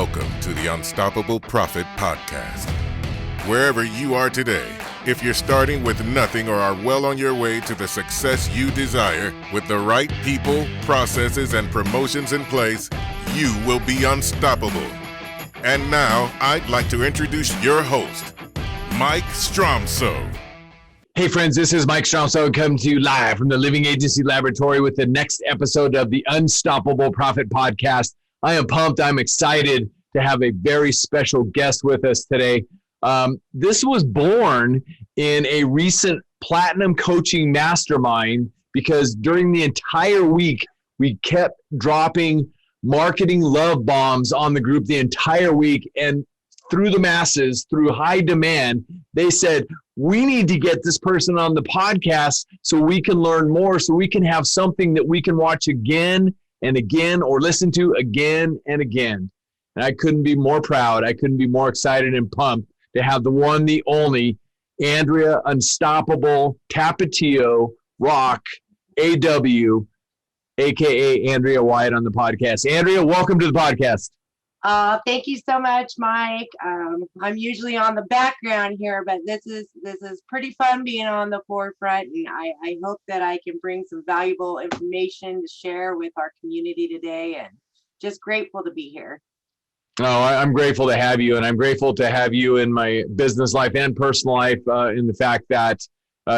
Welcome to the Unstoppable Profit Podcast. Wherever you are today, if you're starting with nothing or are well on your way to the success you desire, with the right people, processes, and promotions in place, you will be unstoppable. And now, I'd like to introduce your host, Mike Stromsoe. Hey friends, this is Mike Stromsoe coming to you live from the Living Agency Laboratory with the next episode of the Unstoppable Profit Podcast. I am pumped. I'm excited to have a very special guest with us today. This was born in a recent Platinum Coaching Mastermind because during the entire week, we kept dropping marketing love bombs on the group the entire week. And through the masses, through high demand, they said, we need to get this person on the podcast so we can learn more, so we can have something that we can watch again and again or listen to again and again. And I couldn't be more proud. I couldn't be more excited and pumped to have the one, the only, Andrea Unstoppable Tapatio Rock AW, a.k.a. Andrea Wyatt on the podcast. Andrea, welcome to the podcast. Thank you so much, Mike. I'm usually on the background here, but this is pretty fun being on the forefront, and I hope that I can bring some valuable information to share with our community today, and just grateful to be here. Oh, I'm grateful to have you, and I'm grateful to have you in my business life and personal life in the fact that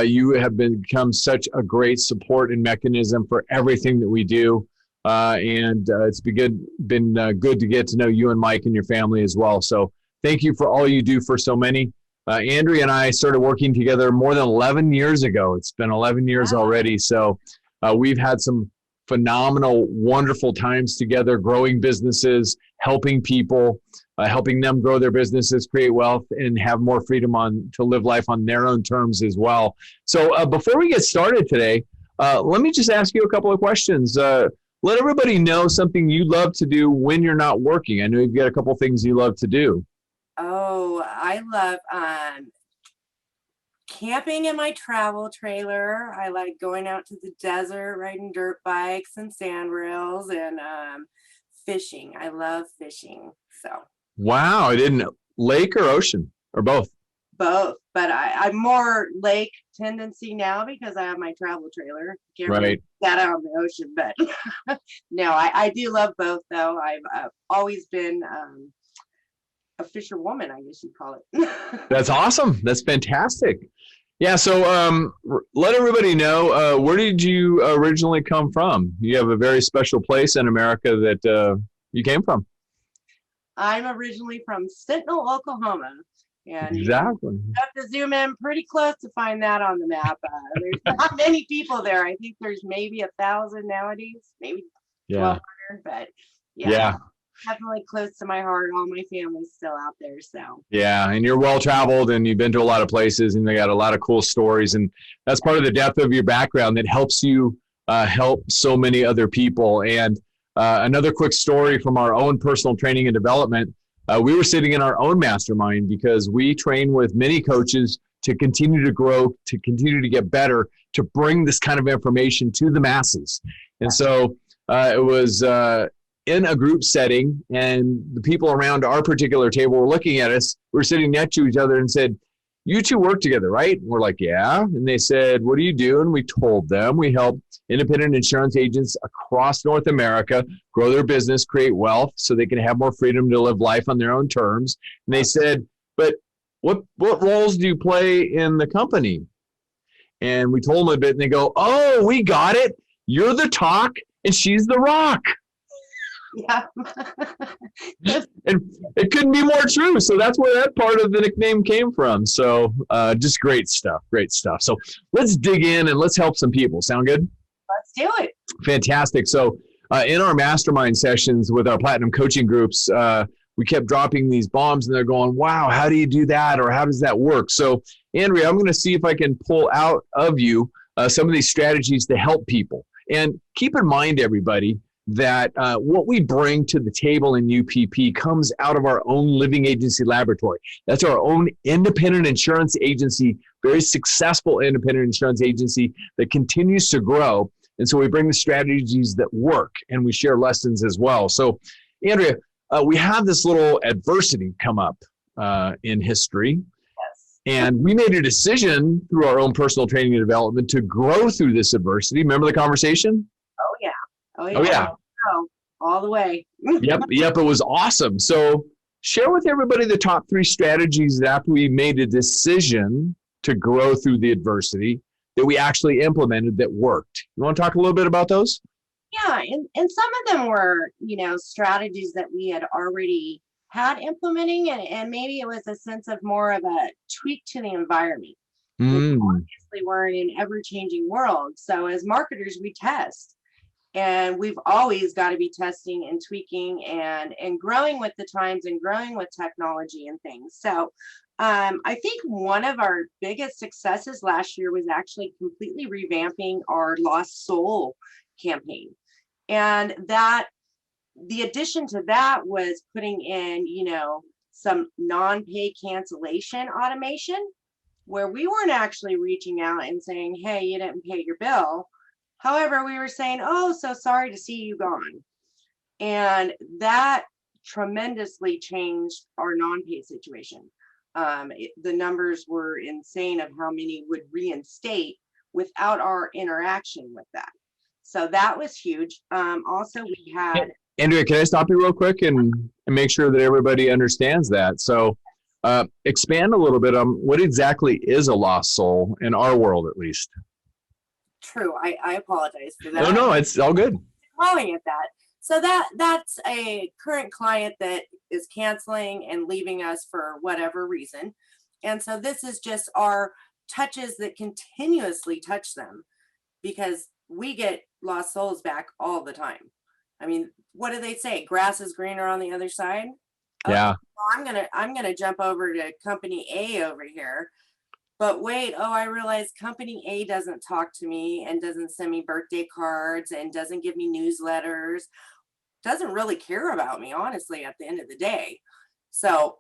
you have become such a great support and mechanism for everything that we do. And it's been good to get to know you and Mike and your family as well. So thank you for all you do for so many. Andrea and I started working together more than 11 years ago. It's been 11 years already. So we've had some phenomenal, wonderful times together, growing businesses, helping people, helping them grow their businesses, create wealth, and have more freedom to live life on their own terms as well. So before we get started today, let me just ask you a couple of questions. Let everybody know something you love to do when you're not working. I know you've got a couple things you love to do. Oh, I love camping in my travel trailer. I like going out to the desert, riding dirt bikes and sand rails, and fishing. I love fishing. So. Wow, I didn't know. Lake or ocean or both? Both, but I'm more lake tendency now because I have my travel trailer. Can't really get that out on the ocean, but no, I do love both though. I've always been a fisherwoman, I guess you'd call it. That's awesome. That's fantastic. Yeah. So let everybody know, where did you originally come from? You have a very special place in America that you came from. I'm originally from Sentinel, Oklahoma. And exactly. You have to zoom in pretty close to find that on the map. There's not many people there. I think there's maybe 1,000 nowadays, maybe 1,200, but yeah, definitely close to my heart. All my family's still out there. So yeah, and you're well traveled and you've been to a lot of places and they got a lot of cool stories, and that's part of the depth of your background that helps you help so many other people. And another quick story from our own personal training and development. We were sitting in our own mastermind because we train with many coaches to continue to grow, to continue to get better, to bring this kind of information to the masses. And so it was in a group setting, and the people around our particular table were looking at us. We were sitting next to each other and said, "You two work together, right?" And we're like, "Yeah." And they said, "What do you do?" And we told them we help independent insurance agents across North America grow their business, create wealth so they can have more freedom to live life on their own terms. And they said, "But what roles do you play in the company?" And we told them a bit, and they go, "Oh, we got it. You're the talk and she's the rock." Yeah. And it couldn't be more true. So that's where that part of the nickname came from. So just great stuff. So let's dig in and let's help some people. Sound good? Let's do it. Fantastic. So in our mastermind sessions with our platinum coaching groups, we kept dropping these bombs and they're going, "Wow, how do you do that?" Or "How does that work?" So Andrea, I'm going to see if I can pull out of you some of these strategies to help people. And keep in mind, everybody, that what we bring to the table in UPP comes out of our own living agency laboratory. That's our own independent insurance agency, very successful independent insurance agency that continues to grow. And so we bring the strategies that work and we share lessons as well. So Andrea, we have this little adversity come up in history. Yes. And we made a decision through our own personal training and development to grow through this adversity. Remember the conversation? Oh, yeah. Oh, yeah. Oh, all the way. Yep. It was awesome. So share with everybody the top 3 strategies that after we made a decision to grow through the adversity that we actually implemented that worked. You want to talk a little bit about those? Yeah, and some of them were, strategies that we had already had implementing, and maybe it was a sense of more of a tweak to the environment. Obviously, we're in an ever-changing world. So as marketers, we test. And we've always got to be testing and tweaking and growing with the times and growing with technology and things. So I think one of our biggest successes last year was actually completely revamping our Lost Soul campaign. And the addition to that was putting in, some non-pay cancellation automation, where we weren't actually reaching out and saying, hey, you didn't pay your bill. However, we were saying, oh, so sorry to see you gone. And that tremendously changed our non-pay situation. The numbers were insane of how many would reinstate without our interaction with that. So that was huge. Also, we had... Andrea, can I stop you real quick and make sure that everybody understands that? So expand a little bit on what exactly is a lost soul in our world, at least. True. I apologize for that. No, it's all good. Calling it that. So that's a current client that is canceling and leaving us for whatever reason. And so this is just our touches that continuously touch them, because we get lost souls back all the time. I mean, what do they say? Grass is greener on the other side. Yeah. Well, I'm gonna jump over to company A over here. But wait, I realized company A doesn't talk to me and doesn't send me birthday cards and doesn't give me newsletters, doesn't really care about me, honestly, at the end of the day. So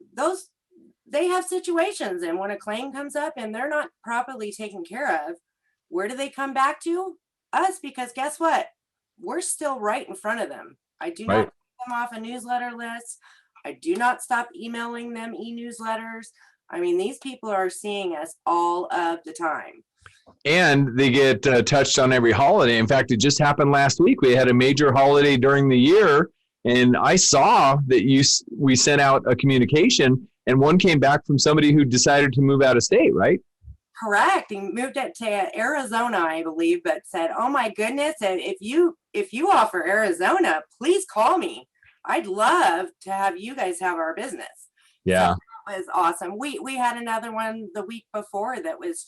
they have situations, and when a claim comes up and they're not properly taken care of, where do they come back to? Us, because guess what? We're still right in front of them. I do not take them off a newsletter list. I do not stop emailing them e-newsletters. I mean, these people are seeing us all of the time. And they get touched on every holiday. In fact, it just happened last week. We had a major holiday during the year, and I saw that we sent out a communication, and one came back from somebody who decided to move out of state, right? Correct. He moved it to Arizona, I believe, but said, oh my goodness, if you offer Arizona, please call me. I'd love to have you guys have our business. Yeah. So that was awesome. We had another one the week before that was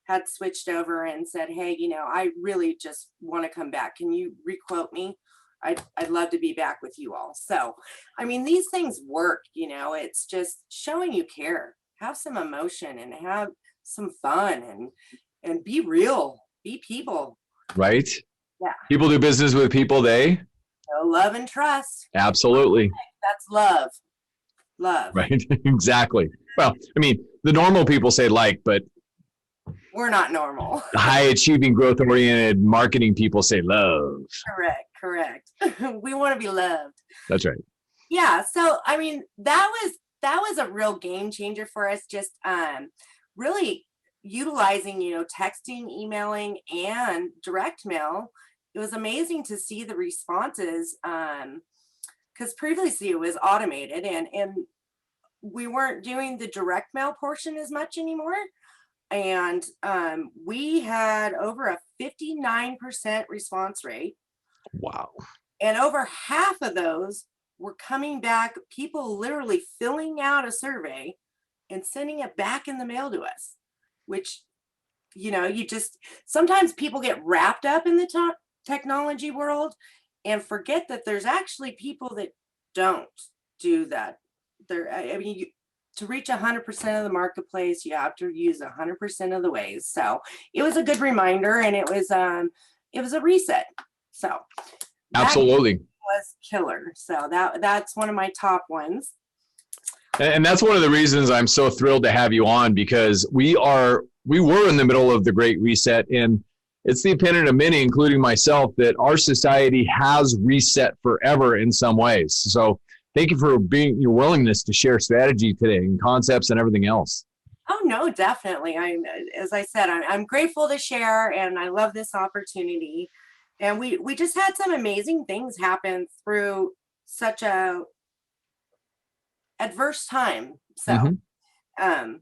had switched over and said, hey, I really just want to come back. Can you requote me? I'd love to be back with you all. So, I mean, these things work, it's just showing you care, have some emotion and have some fun and be real, be people. Right. Yeah. People do business with people they love and trust. Absolutely. That's love. Right. Exactly. Well, I mean, the normal people say but we're not normal. The high achieving, growth oriented marketing people say love. Correct. We want to be loved. That's right. Yeah. So, I mean, that was a real game changer for us. Just really utilizing, texting, emailing, and direct mail. It was amazing to see the responses, because previously it was automated and we weren't doing the direct mail portion as much anymore. And we had over a 59% response rate. Wow. And over half of those were coming back, people literally filling out a survey and sending it back in the mail to us, which, you just, sometimes people get wrapped up in the technology world and forget that there's actually people that don't do that. To reach 100% of the marketplace, you have to use 100% of the ways. So it was a good reminder, and it was a reset. So absolutely was killer. So that's one of my top ones. And that's one of the reasons I'm so thrilled to have you on, because we were in the middle of the Great Reset, and it's the opinion of many, including myself, that our society has reset forever in some ways. So thank you for your willingness to share strategy today and concepts and everything else. Oh, no, definitely. As I said, I'm grateful to share, and I love this opportunity. And we just had some amazing things happen through such a adverse time. So, um,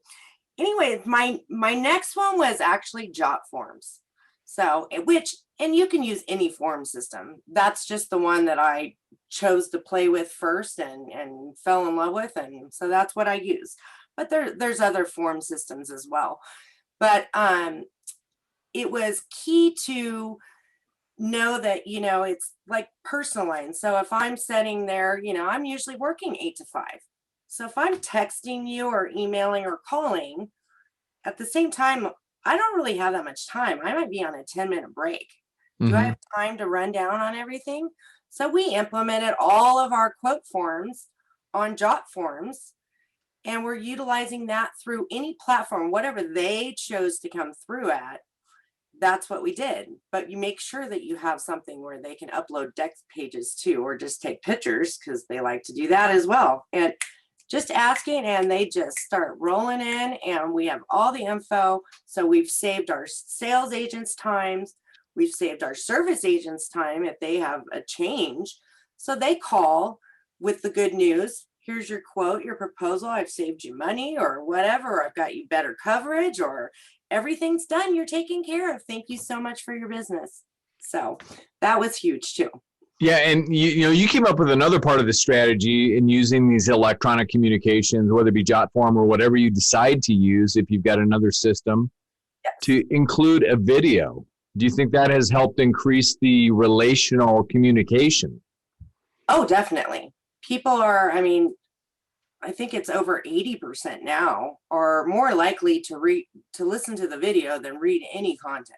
anyway, my next one was actually Jot forms. So, and you can use any form system. That's just the one that I chose to play with first and fell in love with, and so that's what I use. But there's other form systems as well. But it was key to know that, it's like personal line. So if I'm sitting there, I'm usually working 8 to 5. So if I'm texting you or emailing or calling at the same time, I don't really have that much time. I might be on a 10-minute break. Do I have time to run down on everything? So we implemented all of our quote forms on Jot forms, and we're utilizing that through any platform, whatever they chose to come through at. That's what we did. But you make sure that you have something where they can upload deck pages too, or just take pictures, because they like to do that as well. And just asking, and they just start rolling in, and we have all the info. So we've saved our sales agents' times. We've saved our service agents' time if they have a change. So they call with the good news. Here's your quote, your proposal. I've saved you money or whatever. I've got you better coverage, or everything's done. You're taken care of. Thank you so much for your business. So that was huge too. Yeah, and you came up with another part of the strategy in using these electronic communications, whether it be Jotform or whatever you decide to use if you've got another system, Yes. to include a video. Do you think that has helped increase the relational communication? Oh, definitely. People are, I think it's over 80% now are more likely to listen to the video than read any content.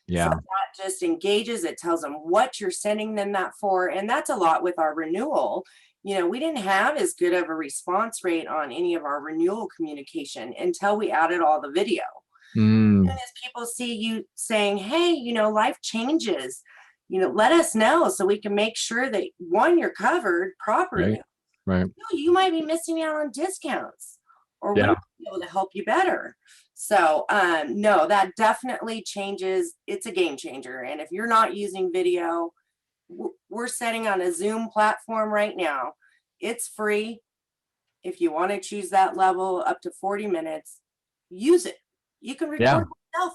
Yeah. So that just engages, it tells them what you're sending them that for. And that's a lot with our renewal. We didn't have as good of a response rate on any of our renewal communication until we added all the video. And as people see you saying, hey, life changes, let us know so we can make sure that, one, you're covered properly. Right. You might be missing out on discounts, or we might be able to help you better. So no, that definitely changes. It's a game changer. And if you're not using video, we're setting on a Zoom platform right now. It's free. If you want to choose that level up to 40 minutes, use it. You can record yourself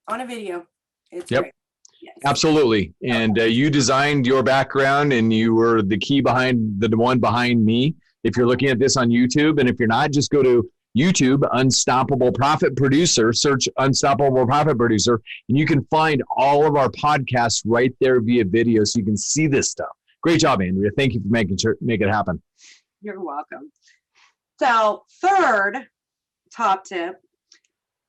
on a video. It's great. Yes. Absolutely. And you designed your background, and you were the key behind the one behind me. If you're looking at this on YouTube, and if you're not, just go to YouTube, Unstoppable Profit Producer, search Unstoppable Profit Producer, and you can find all of our podcasts right there via video, so you can see this stuff. Great job, Andrea. Thank you for make it happen. You're welcome. So, third top tip,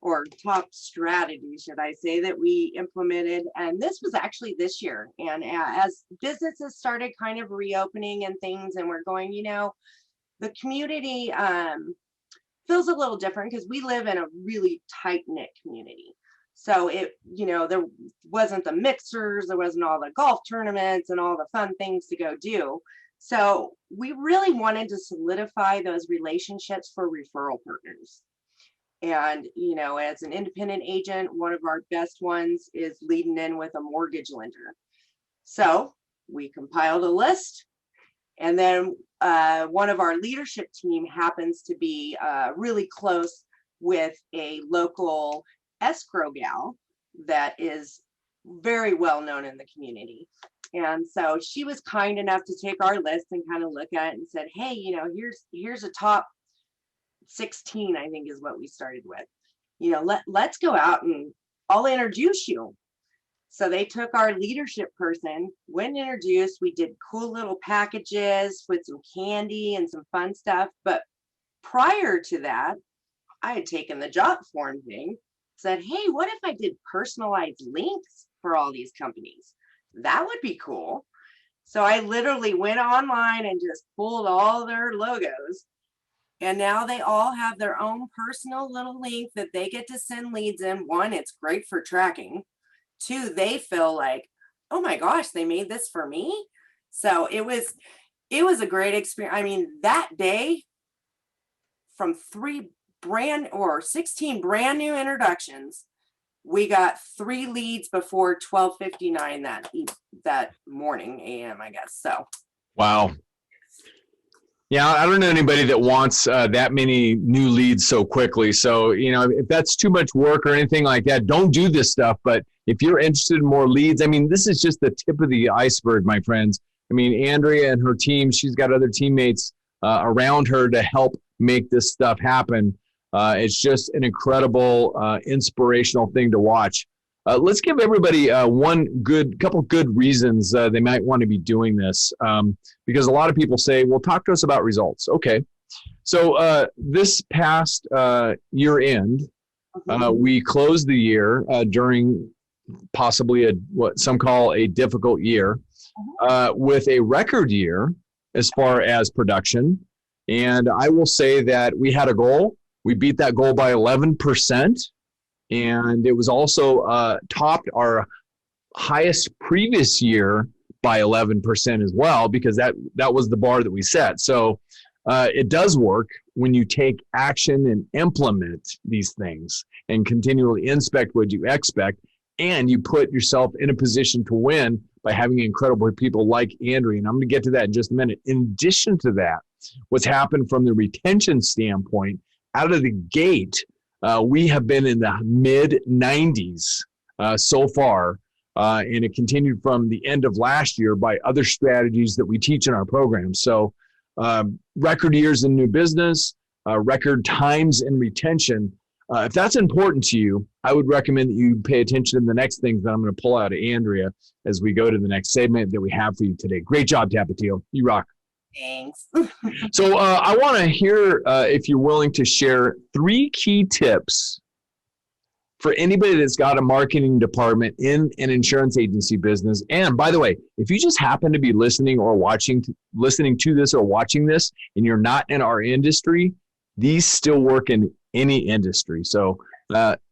or top strategy, should I say, that we implemented, and this was actually this year. And as businesses started kind of reopening and things, and we're going, the community feels a little different because we live in a really tight-knit community. So there wasn't the mixers, there wasn't all the golf tournaments and all the fun things to go do. So we really wanted to solidify those relationships for referral partners. And, as an independent agent, one of our best ones is leading in with a mortgage lender. So we compiled a list, and then one of our leadership team happens to be really close with a local escrow gal that is very well known in the community. And so she was kind enough to take our list and kind of look at it and said, hey, here's a top 16, I think is what we started with. Let's go out and I'll introduce you. So they took our leadership person, went and introduced. We did cool little packages with some candy and some fun stuff. But prior to that, I had taken the Jotform thing, said, hey, what if I did personalized links for all these companies? That would be cool. So I literally went online and just pulled all their logos. And now they all have their own personal little link that they get to send leads in. One, it's great for tracking. Two, they feel like, oh my gosh, they made this for me. So it was it was a great experience. I mean, that day from 16 brand new introductions, we got 3 leads before 12:59 that morning AM, I guess. So Wow. Yeah, I don't know anybody that wants that many new leads so quickly. So, if that's too much work or anything like that, don't do this stuff. But if you're interested in more leads, I mean, this is just the tip of the iceberg, my friends. I mean, Andrea and her team, she's got other teammates around her to help make this stuff happen. It's just an incredible, inspirational thing to watch. Let's give everybody couple good reasons they might want to be doing this, because a lot of people say, well, talk to us about results. Okay. So this past year end, we closed the year during possibly what some call a difficult year, with a record year as far as production. And I will say that we had a goal. We beat that goal by 11%. And it was also topped our highest previous year by 11% as well, because that was the bar that we set. So it does work when you take action and implement these things and continually inspect what you expect, and you put yourself in a position to win by having incredible people like Andrea. And I'm going to get to that in just a minute. In addition to that, what's happened from the retention standpoint, out of the gate, we have been in the mid 90s so far, and it continued from the end of last year by other strategies that we teach in our program. So record years in new business, record times in retention. If that's important to you, I would recommend that you pay attention to the next things that I'm going to pull out of Andrea as we go to the next segment that we have for you today. Great job, Tapatio. You rock. Thanks. So I want to hear if you're willing to share 3 key tips for anybody that's got a marketing department in an insurance agency business. And by the way, if you just happen to be listening to this or watching this, and you're not in our industry, these still work in any industry. So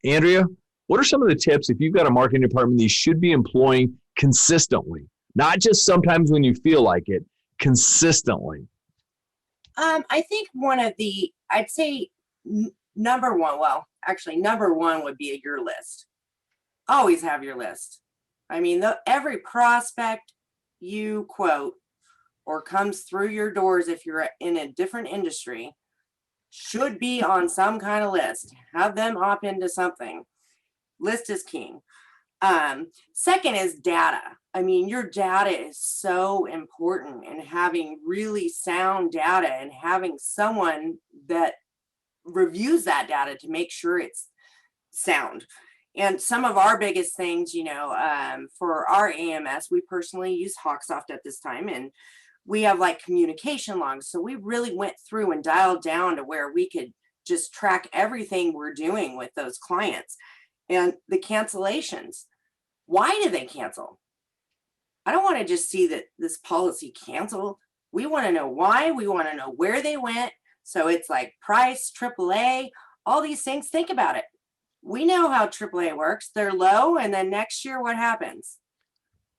Andrea, what are some of the tips if you've got a marketing department that you should be employing consistently, not just sometimes when you feel like it, consistently? I think I'd say number one would be your list. Always have your list. I mean, every prospect you quote or comes through your doors, if you're in a different industry, should be on some kind of list. Have them opt into something. List is king. Second is data. I mean, your data is so important, and having really sound data and having someone that reviews that data to make sure it's sound. And some of our biggest things, for our AMS, we personally use Hawksoft at this time, and we have like communication logs. So we really went through and dialed down to where we could just track everything we're doing with those clients. And the cancellations, why do they cancel? I don't want to just see that this policy canceled. We want to know why. We want to know where they went. So it's like price, AAA, all these things. Think about it. We know how AAA works. They're low, and then next year, what happens?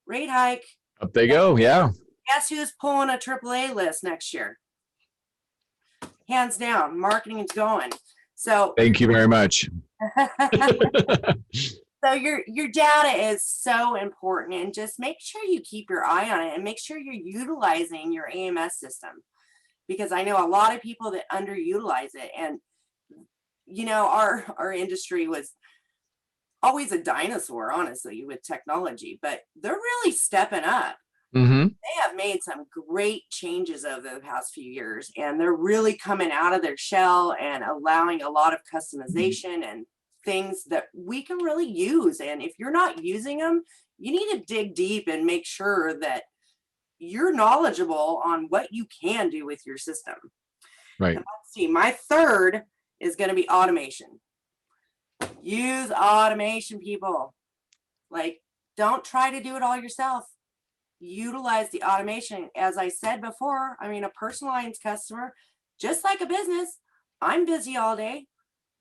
Rate hike. Up they go, yeah. Guess who's pulling a AAA list next year? Hands down, marketing is going. So thank you very much. So your data is so important, and just make sure you keep your eye on it and make sure you're utilizing your AMS system, because I know a lot of people that underutilize it. And our industry was always a dinosaur, honestly, with technology, but they're really stepping up. Mm-hmm. They have made some great changes over the past few years, and they're really coming out of their shell and allowing a lot of customization and things that we can really use. And if you're not using them, you need to dig deep and make sure that you're knowledgeable on what you can do with your system. Right. And let's see, my third is going to be automation. Use automation, people. Like, don't try to do it all yourself. Utilize the automation. As I said before, I mean, a personal lines customer, just like a business, I'm busy all day.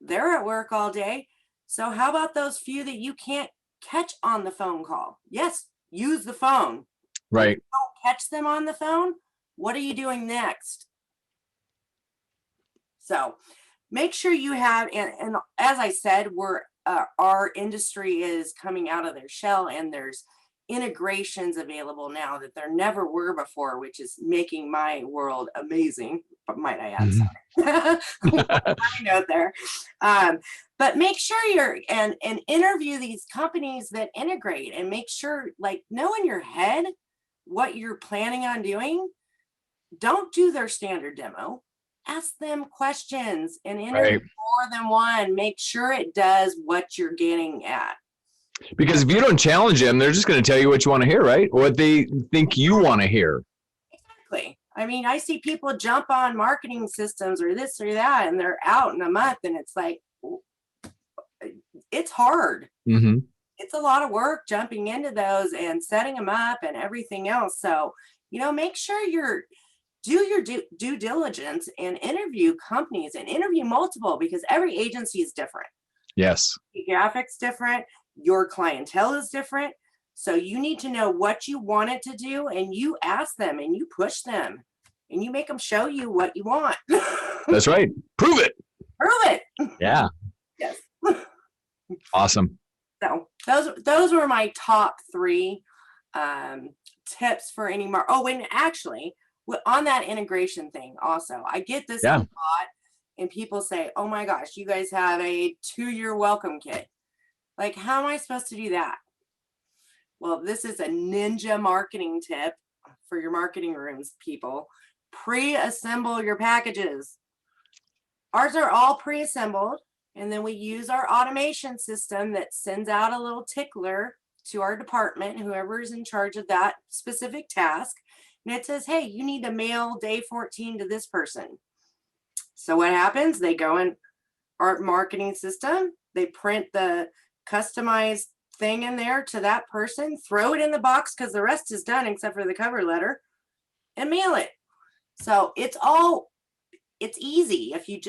They're at work all day. So how about those few that you can't catch on the phone call? Yes, use the phone. Right. Don't catch them on the phone. What are you doing next? So make sure you have, and as I said, our industry is coming out of their shell, and there's integrations available now that there never were before, which is making my world amazing. But might I add, sorry, I know there. But make sure and interview these companies that integrate, and make sure, like, know in your head what you're planning on doing. Don't do their standard demo. Ask them questions and interview more than one. Make sure it does what you're getting at. Because if you don't challenge them, they're just going to tell you what you want to hear, right? Or what they think you want to hear. Exactly. I mean, I see people jump on marketing systems or this or that, and they're out in a month, and it's like, it's hard. Mm-hmm. It's a lot of work jumping into those and setting them up and everything else. So, make sure do your due diligence and interview companies, and interview multiple, because every agency is different. Yes. Graphics different. Your clientele is different. So you need to know what you want it to do, and you ask them and you push them and you make them show you what you want. That's right. Prove it. Prove it. Yeah. Yes. Awesome. So those were my top 3 tips for any Oh, and actually, on that integration thing also, I get this a lot, and people say, oh my gosh, you guys have a 2-year welcome kit. Like, how am I supposed to do that? Well, this is a ninja marketing tip for your marketing rooms, people. Pre-assemble your packages. Ours are all pre-assembled, and then we use our automation system that sends out a little tickler to our department, whoever is in charge of that specific task. And it says, hey, you need to mail day 14 to this person. So what happens? They go in our marketing system, they print the customized thing in there to that person, throw it in the box, because the rest is done except for the cover letter, and mail it. So it's easy. If you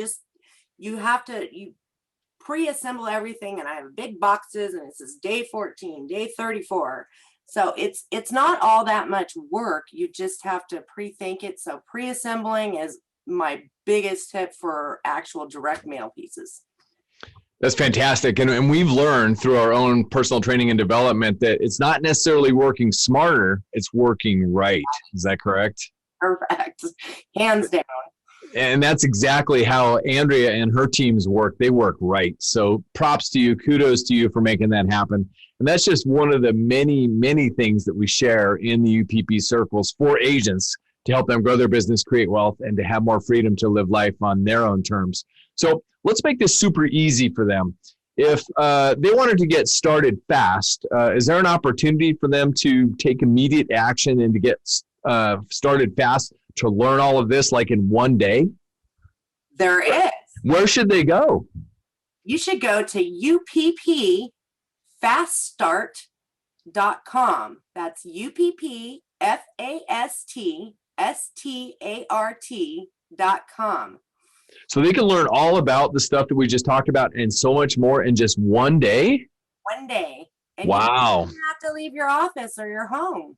pre-assemble everything, and I have big boxes, and it says day 14, day 34. So it's not all that much work. You just have to pre-think it. So pre-assembling is my biggest tip for actual direct mail pieces. That's fantastic. And we've learned through our own personal training and development that it's not necessarily working smarter, it's working right. Is that correct? Correct. Hands down. And that's exactly how Andrea and her teams work. They work right. So props to you. Kudos to you for making that happen. And that's just one of the many, many things that we share in the UPP circles for agents to help them grow their business, create wealth, and to have more freedom to live life on their own terms. So let's make this super easy for them. If they wanted to get started fast, is there an opportunity for them to take immediate action and to get started fast to learn all of this, like in one day? There is. Where should they go? You should go to uppfaststart.com. That's uppfaststart.com. So they can learn all about the stuff that we just talked about and so much more in just one day? One day. And wow. You don't have to leave your office or your home.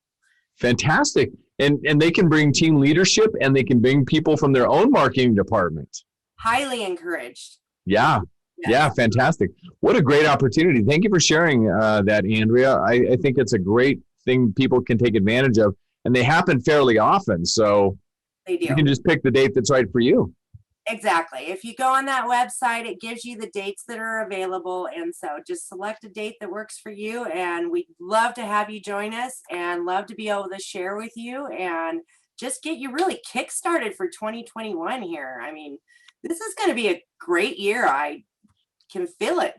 Fantastic. And they can bring team leadership, and they can bring people from their own marketing department. Highly encouraged. Yeah. Yes. Yeah, fantastic. What a great opportunity. Thank you for sharing that, Andrea. I think it's a great thing people can take advantage of, and they happen fairly often. So they do. You can just pick the date that's right for you. Exactly. If you go on that website, it gives you the dates that are available. And so just select a date that works for you. And we'd love to have you join us, and love to be able to share with you and just get you really kickstarted for 2021 here. I mean, this is going to be a great year. I can feel it.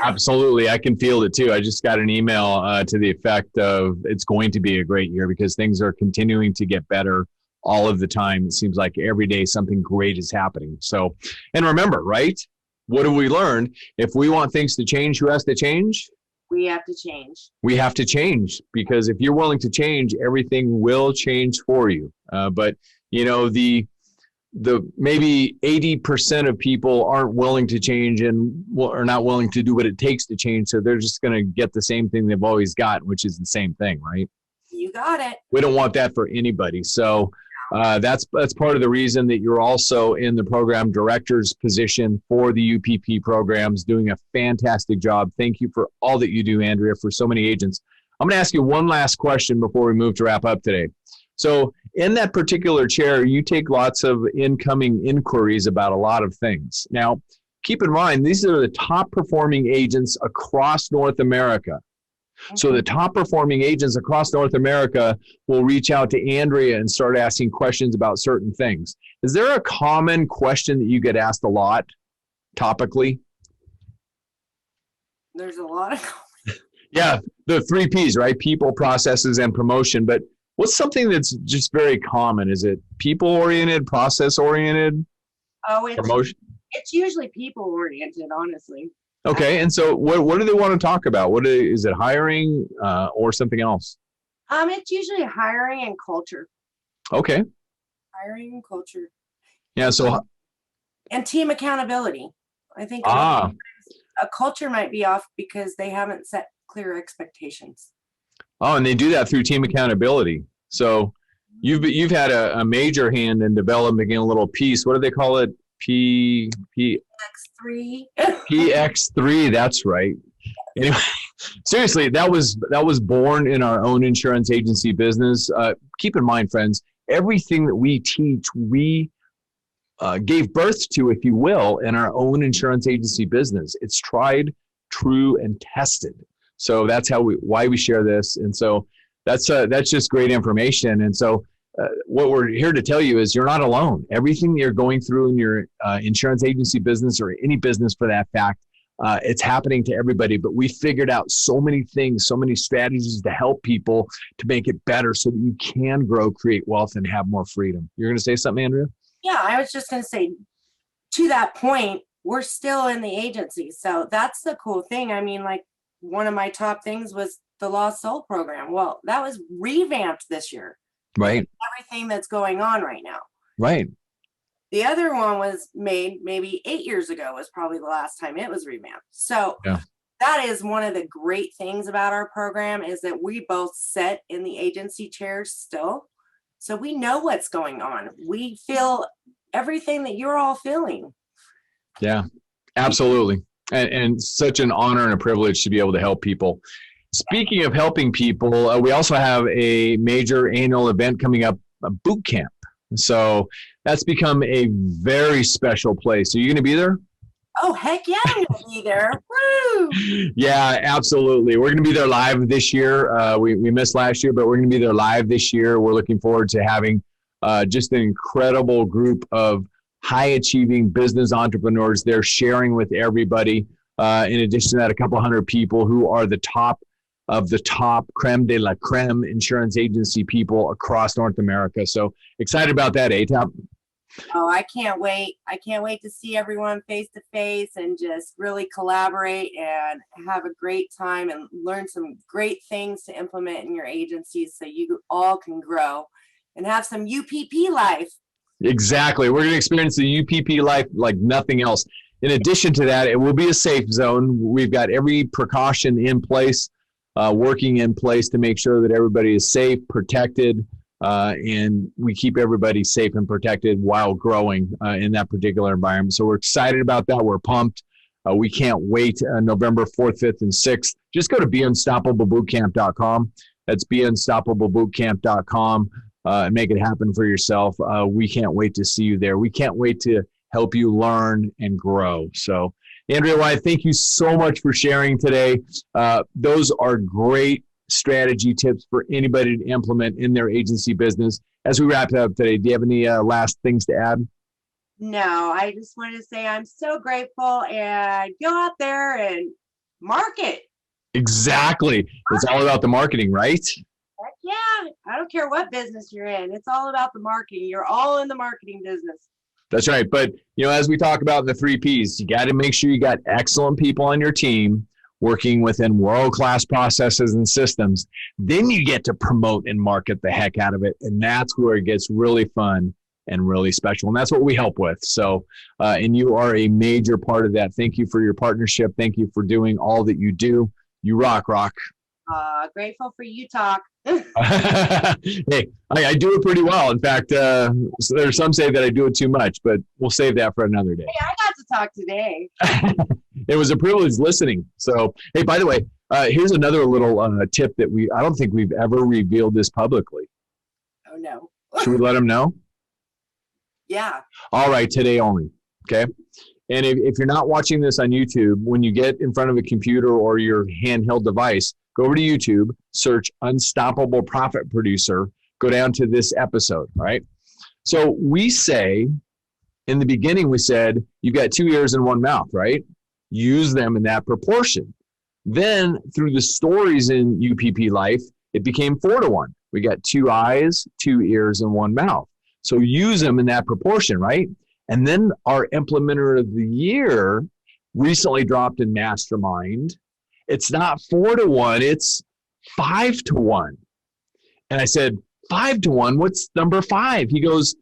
Absolutely. I can feel it too. I just got an email to the effect of it's going to be a great year because things are continuing to get better all of the time. It seems like every day something great is happening. So, and remember, right? What have we learned? If we want things to change, who has to change? We have to change. We have to change, because if you're willing to change, everything will change for you. But you know, the maybe 80% of people aren't willing to change and are not willing to do what it takes to change. So they're just going to get the same thing they've always got, which is the same thing, right? You got it. We don't want that for anybody. So That's part of the reason that you're also in the program director's position for the UPP programs, doing a fantastic job. Thank you for all that you do, Andrea, for so many agents. I'm going to ask you one last question before we move to wrap up today. So in that particular chair, you take lots of incoming inquiries about a lot of things. Now, keep in mind, these are the top performing agents across North America. So the top performing agents across North America will reach out to Andrea and start asking questions about certain things. Is there a common question that you get asked a lot topically? There's a lot of Yeah, the 3 Ps, right? People, processes, and promotion. But what's something that's just very common? Is it people-oriented, process-oriented, promotion? It's usually people-oriented, honestly. Okay, and so what do they want to talk about? Is it hiring or something else? It's usually hiring and culture. Okay. Hiring and culture. Yeah, so and team accountability. I think a culture might be off because they haven't set clear expectations. Oh, and they do that through team accountability. So you've had a major hand in developing a little piece. What do they call it? PX3. PX3, that's right. Anyway, seriously, that was born in our own insurance agency business. Keep in mind, friends, everything that we teach, we gave birth to, if you will, in our own insurance agency business. It's tried, true, and tested. So that's why we share this. And so that's just great information. And so what we're here to tell you is you're not alone. Everything you're going through in your insurance agency business, or any business for that fact, it's happening to everybody. But we figured out so many things, so many strategies to help people to make it better so that you can grow, create wealth, and have more freedom. You're going to say something, Andrea? Yeah, I was just going to say, to that point, we're still in the agency. So that's the cool thing. I mean, like, one of my top things was the Lost Soul program. Well, that was revamped this year. Right. Everything that's going on right now. Right. The other one was made maybe 8 years ago, was probably the last time it was revamped. So that is one of the great things about our program, is that we both sit in the agency chairs still. So we know what's going on. We feel everything that you're all feeling. Yeah, absolutely. And such an honor and a privilege to be able to help people. Speaking of helping people, we also have a major annual event coming up, a boot camp. So that's become a very special place. Are you going to be there? Oh, heck yeah, I'm going to be there. Woo! Yeah, absolutely. We're going to be there live this year. We missed last year, but we're going to be there live this year. We're looking forward to having just an incredible group of high-achieving business entrepreneurs there sharing with everybody. In addition to that, a couple hundred people who are the top of the top creme de la creme insurance agency people across North America. So excited about that, ATAP. Oh, I can't wait. I can't wait to see everyone face to face and just really collaborate and have a great time and learn some great things to implement in your agencies so you all can grow and have some UPP life. Exactly. We're going to experience the UPP life like nothing else. In addition to that, it will be a safe zone. We've got every precaution in place, working in place to make sure that everybody is safe, protected, and we keep everybody safe and protected while growing in that particular environment. So we're excited about that. We're pumped. We can't wait. November 4th, 5th, and 6th. Just go to beunstoppablebootcamp.com. That's beunstoppablebootcamp.com and make it happen for yourself. We can't wait to see you there. We can't wait to help you learn and grow. So, Andrea Wyatt, thank you so much for sharing today. Those are great strategy tips for anybody to implement in their agency business. As we wrap it up today, do you have any last things to add? No, I just want to say I'm so grateful, and go out there and market. Exactly. It's all about the marketing, right? Heck yeah. I don't care what business you're in. It's all about the marketing. You're all in the marketing business. That's right. But, as we talk about the 3 Ps, you got to make sure you got excellent people on your team working within world-class processes and systems. Then you get to promote and market the heck out of it. And that's where it gets really fun and really special. And that's what we help with. So, and you are a major part of that. Thank you for your partnership. Thank you for doing all that you do. You rock, Rock. Grateful for you talk. Hey, I do it pretty well. In fact, so there's some say that I do it too much, but we'll save that for another day. Hey, I got to talk today. It was a privilege listening. So, hey, by the way, here's another little tip that I don't think we've ever revealed this publicly. Oh, no. Should we let them know? Yeah. All right, today only. Okay. And if you're not watching this on YouTube, when you get in front of a computer or your handheld device, go over to YouTube, search Unstoppable Profit Producer, go down to this episode, right? So we say, in the beginning, we said, you've got 2 ears and 1 mouth, right? Use them in that proportion. Then through the stories in UPP Life, it became 4 to 1. We got 2 eyes, 2 ears, and 1 mouth. So use them in that proportion, right? And then our Implementer of the Year recently dropped in Mastermind. It's not 4 to 1, it's 5 to 1. And I said, 5 to 1, what's number 5? He goes,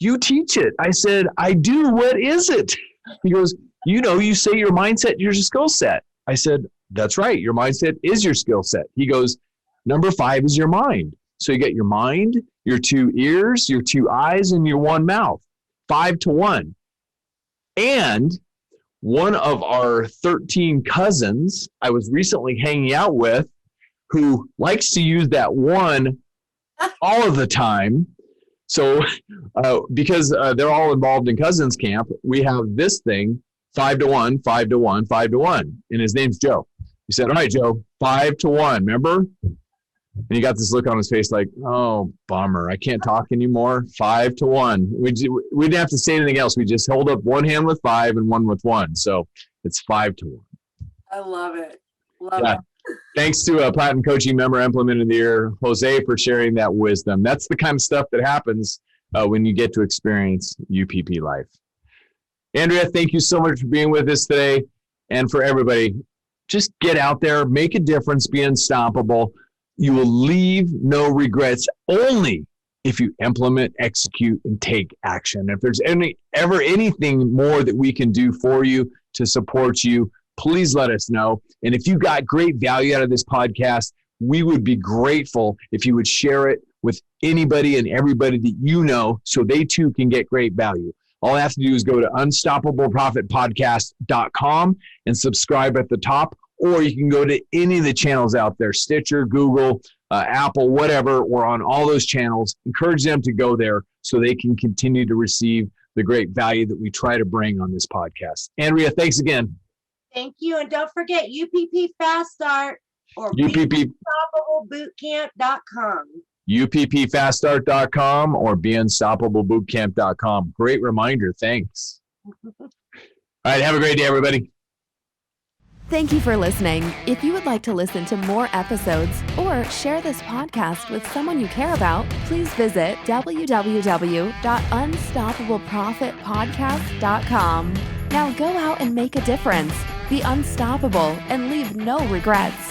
you teach it. I said, I do, what is it? He goes, you say your mindset, your skill set. I said, that's right, your mindset is your skill set. He goes, number 5 is your mind. So you get your mind, your 2 ears, your 2 eyes, and your 1 mouth. 5 to 1. And one of our 13 cousins I was recently hanging out with, who likes to use that 1 all of the time. So because they're all involved in cousins camp, we have this thing, 5 to 1, 5 to 1, 5 to 1. And his name's Joe. He said, all right, Joe, 5 to 1, remember? And he got this look on his face like, oh, bummer. I can't talk anymore. 5 to 1. We didn't have to say anything else. We just hold up one hand with 5 and one with 1. So it's 5 to 1. I love it. Love it. Thanks to a Platinum Coaching Member Implement of the Year, Jose, for sharing that wisdom. That's the kind of stuff that happens when you get to experience UPP Life. Andrea, thank you so much for being with us today. And for everybody, just get out there, make a difference, be unstoppable. You will leave no regrets only if you implement, execute, and take action. If there's ever anything more that we can do for you to support you, please let us know. And if you got great value out of this podcast, we would be grateful if you would share it with anybody and everybody that you know so they too can get great value. All I have to do is go to unstoppableprofitpodcast.com and subscribe at the top. Or you can go to any of the channels out there, Stitcher, Google, Apple, whatever. We're on all those channels. Encourage them to go there so they can continue to receive the great value that we try to bring on this podcast. Andrea, thanks again. Thank you. And don't forget UPP Fast Start or BeUnstoppableBootcamp.com. UPPFastStart.com or BeUnstoppableBootcamp.com. Great reminder. Thanks. All right. Have a great day, everybody. Thank you for listening. If you would like to listen to more episodes or share this podcast with someone you care about, please visit www.unstoppableprofitpodcast.com. Now go out and make a difference. Be unstoppable and leave no regrets.